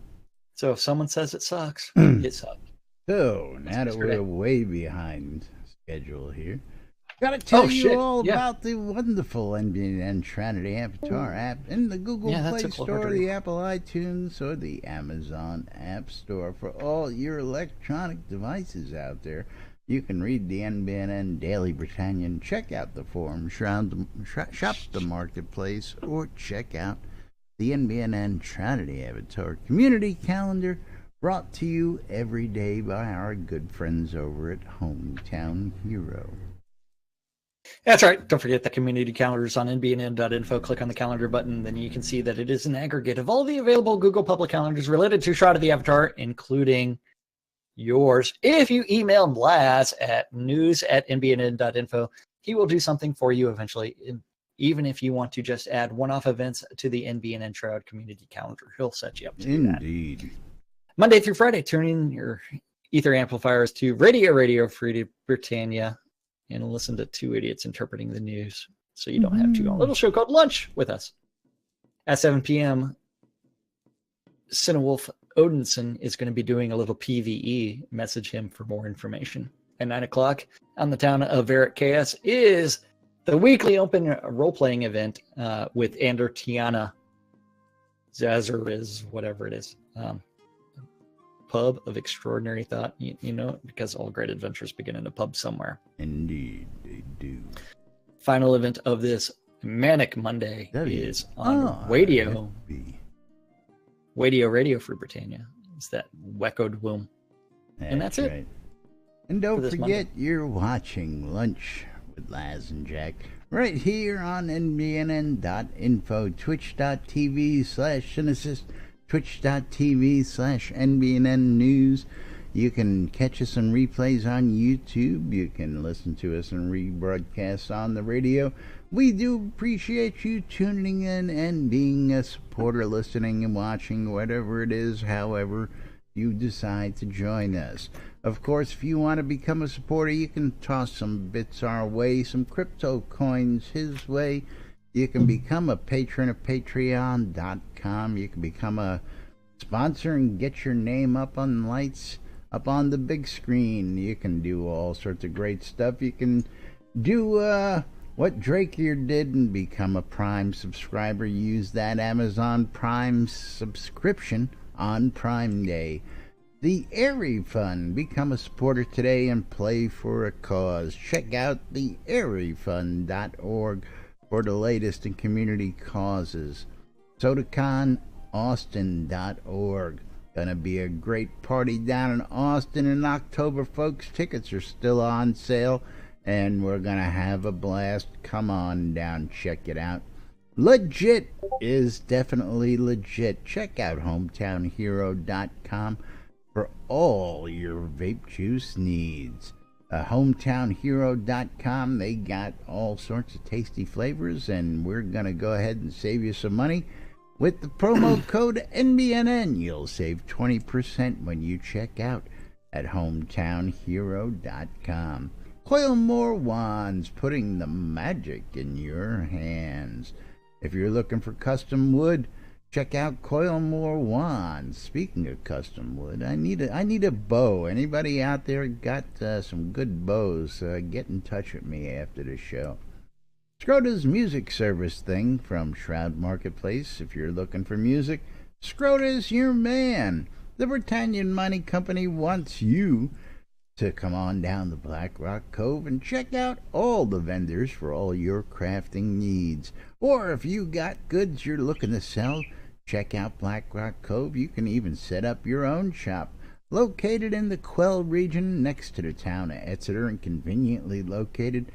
So if someone says it sucks, it sucks. So, now that we're way behind schedule here, gotta tell you all about the wonderful NBNN Trinity Avatar app in the Google Play Store, the Apple iTunes, or the Amazon App Store for all your electronic devices out there. You can read the NBNN Daily Britannian, check out the forum, shop the marketplace, or check out the NBNN Trinity Avatar Community Calendar, brought to you every day by our good friends over at Hometown Hero. That's right. Don't forget the community calendar is on nbnn.info. Click on the calendar button. Then you can see that it is an aggregate of all the available Google public calendars related to Shroud of the Avatar, including yours. If you email Blaz at news@nbnn.info, he will do something for you eventually. Even if you want to just add one-off events to the NBNN Shroud community calendar, he'll set you up to do that. Indeed. Monday through Friday, turn in your ether amplifiers to Radio Free Britannia and listen to two idiots interpreting the news so you don't have to go on a little show called Lunch with us. At 7 p.m., Cinewolf Odinson is going to be doing a little PvE. Message him for more information. At 9 o'clock on the town of Varric Chaos is the weekly open role-playing event with Ander Tiana Zazar is whatever it is. Pub of extraordinary thought, you know, because all great adventures begin in a pub somewhere. Indeed, they do. Final event of this Manic Monday is on Radio Free Britannia. It's that Weccoed Womb. And that's it. Right. And don't forget, you're watching Lunch with Laz and Jack right here on nbnn.info, twitch.tv/Synesys, twitch.tv/NBNN News. You can catch us on replays on YouTube. You can listen to us in rebroadcasts on the radio. We do appreciate you tuning in and being a supporter, listening and watching, whatever it is, however you decide to join us. Of course, if you want to become a supporter, you can toss some bits our way, some crypto coins his way. You can become a patron at patreon.com. You can become a sponsor and get your name up on lights, up on the big screen. You can do all sorts of great stuff. You can do what Drake here did and become a Prime subscriber. Use that Amazon Prime subscription on Prime Day. The Airy Fund. Become a supporter today and play for a cause. Check out the airyfund.org for the latest in community causes. SodaConAustin.org. Gonna be a great party down in Austin in October, folks. Tickets are still on sale, and we're gonna have a blast. Come on down, check it out. Legit is definitely legit. Check out hometownhero.com for all your vape juice needs. Hometownhero.com, they got all sorts of tasty flavors, and we're going to go ahead and save you some money. With the promo code NBNN, you'll save 20% when you check out at hometownhero.com. Coil more wands, putting the magic in your hands. If you're looking for custom wood, check out Coil More Wands. Speaking of custom wood, I need a bow. Anybody out there got some good bows? Get in touch with me after the show. Scrota's music service thing from Shroud Marketplace. If you're looking for music, Scrota's your man. The Britannian Mining Company wants you to come on down to Black Rock Cove and check out all the vendors for all your crafting needs. Or if you got goods you're looking to sell, check out Black Rock Cove. You can even set up your own shop. Located in the Quell region next to the town of Exeter and conveniently located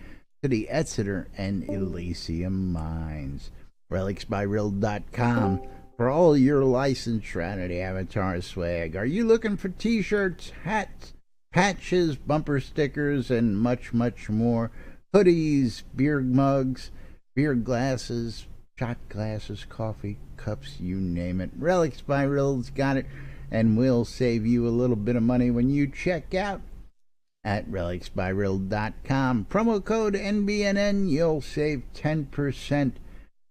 to the Exeter and Elysium mines. Relicsbyrill.com. for all your licensed Shroud Avatar swag. Are you looking for t-shirts, hats, patches, bumper stickers, and much, much more? Hoodies, beer mugs, beer glasses, shot glasses, coffee cups, you name it. Relics by Rill's got it, and we'll save you a little bit of money when you check out at relicsbyrill.com. Promo code NBNN, you'll save 10%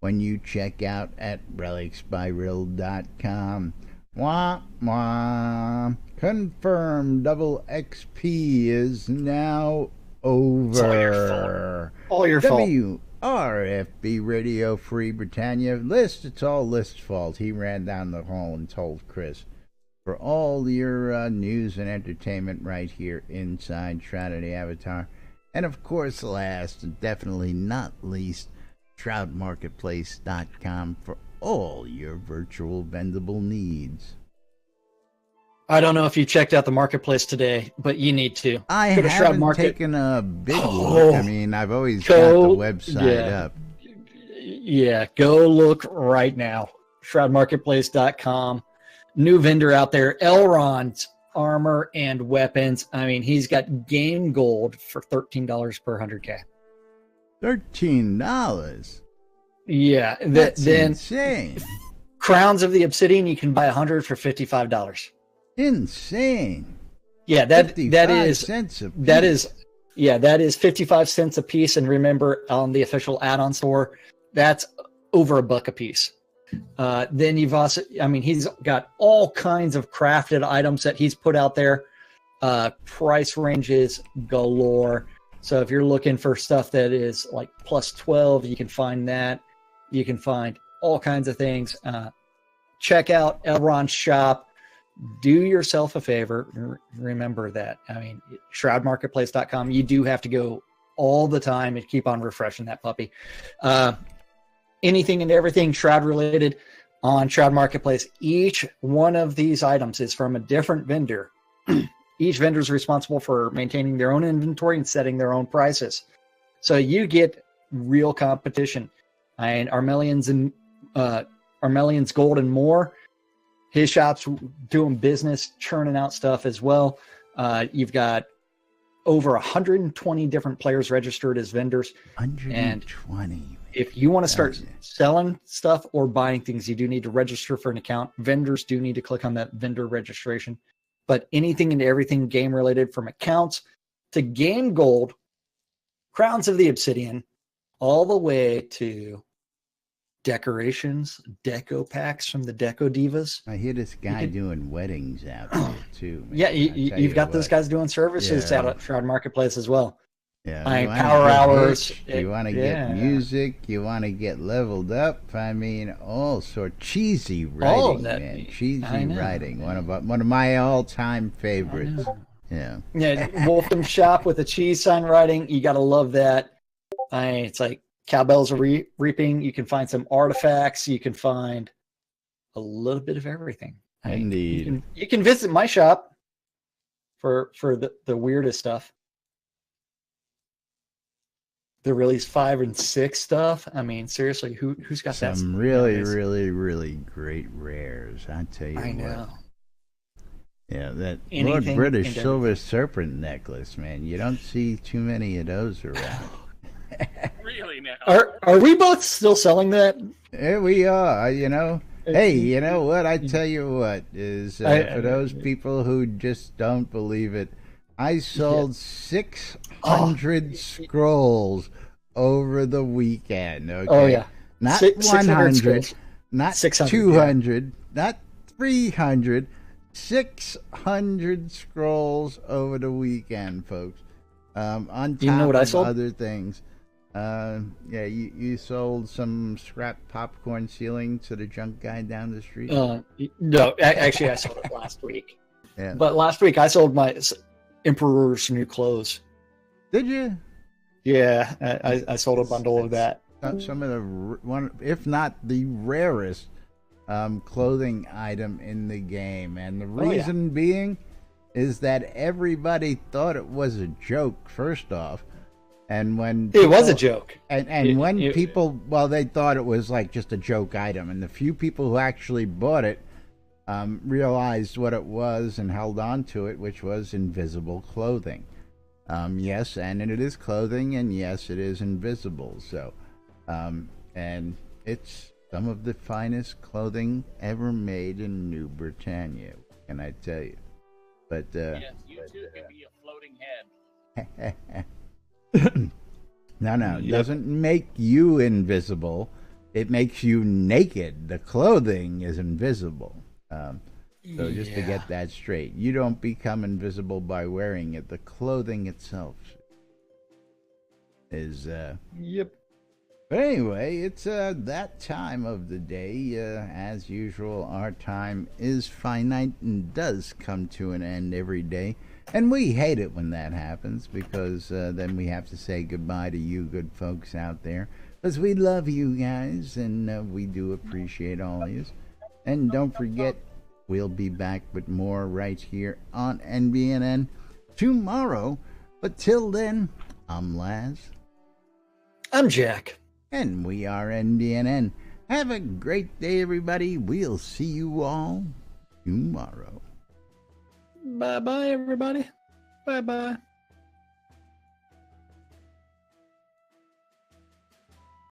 when you check out at relicsbyrill.com. Wah, wah. Confirmed, double XP is now over. All your fault. WRFB Radio Free Britannia. It's all List's fault. He ran down the hall and told Chris. For all your news and entertainment right here inside Shroud Avatar. And of course, last and definitely not least, ShroudMarketplace.com for all your virtual vendable needs. I don't know if you checked out the marketplace today, but you need to. I Go to Shroud haven't Market. taken a big look. I mean, I've always got the website up. Yeah, go look right now. ShroudMarketplace.com. New vendor out there, Elrond's Armor and Weapons. I mean, he's got game gold for $13 per 100K. $13. Yeah, That's then insane. Crowns of the Obsidian, you can buy 100 for $55. Insane. Yeah, that 55 is cents a piece. that is 55 cents a piece. And remember, on the official add-on store, that's over $1 a piece. Then you've also, I mean, he's got all kinds of crafted items that he's put out there. Price ranges galore. So if you're looking for stuff that is like plus 12, you can find that. You can find all kinds of things. Check out Elrond's shop. Do yourself a favor. Remember that. I mean, ShroudMarketplace.com, you do have to go all the time and keep on refreshing that puppy. Anything and everything Shroud related on Shroud Marketplace. Each one of these items is from a different vendor. Each vendor is responsible for maintaining their own inventory and setting their own prices. So you get real competition. And Armelian's Gold and More, his shop's doing business, churning out stuff as well. You've got over 120 different players registered as vendors. 120. If you want to start selling stuff or buying things, you do need to register for an account. Vendors do need to click on that vendor registration. But anything and everything game related, from accounts to game gold, Crowns of the Obsidian, all the way to decorations, deco packs from the Deco Divas. I hear this guy doing weddings out there too. Man. Yeah, you've got those guys doing services out at Shroud Marketplace as well. Yeah, Power hours. You want to get music. You want to get leveled up. I mean, all sort cheesy writing, man. Cheesy writing. One of my all-time favorites. Yeah. Wolfram Shop with the cheese sign writing. You got to love that. It's like cowbells are reaping. You can find some artifacts. You can find a little bit of everything. Indeed. You can visit my shop for the weirdest stuff. The release 5 and 6 stuff. I mean, seriously, who's got that? Some really, really, really great rares. I tell you. I know. Yeah, that Lord British Silver Serpent necklace, man. You don't see too many of those around. Really now? Are we both still selling that? Yeah, we are. You know. Hey, you know what? I tell you what is for those people who just don't believe it. I sold 600 scrolls over the weekend. Okay? Oh yeah, not 100, not 600, 200, not 300. 600 scrolls over the weekend, folks. On top of other things. You sold some scrap popcorn ceiling to the junk guy down the street? No, actually I sold it last week. Yeah. But last week I sold my Emperor's New Clothes. Did you? Yeah, I sold a bundle of that. Some of the if not the rarest clothing item in the game, and the reason being is that everybody thought it was a joke. First off, And when It was a joke. And when people, well, they thought it was like just a joke item, and the few people who actually bought it realized what it was and held on to it, which was invisible clothing. Yes, and it is clothing, and yes, it is invisible. So, and it's some of the finest clothing ever made in New Britannia. What can I tell you? But yes, you too can be a floating head. No, it doesn't make you invisible. It makes you naked. The clothing is invisible. So just to get that straight, you don't become invisible by wearing it. The clothing itself is. Yep. But anyway, it's that time of the day. As usual, our time is finite and does come to an end every day. And we hate it when that happens, because then we have to say goodbye to you good folks out there. Because we love you guys, and we do appreciate all of you. And don't forget, we'll be back with more right here on NBNN tomorrow. But till then, I'm Laz. I'm Jack. And we are NBNN. Have a great day, everybody. We'll see you all tomorrow. Bye-bye, everybody. Bye-bye.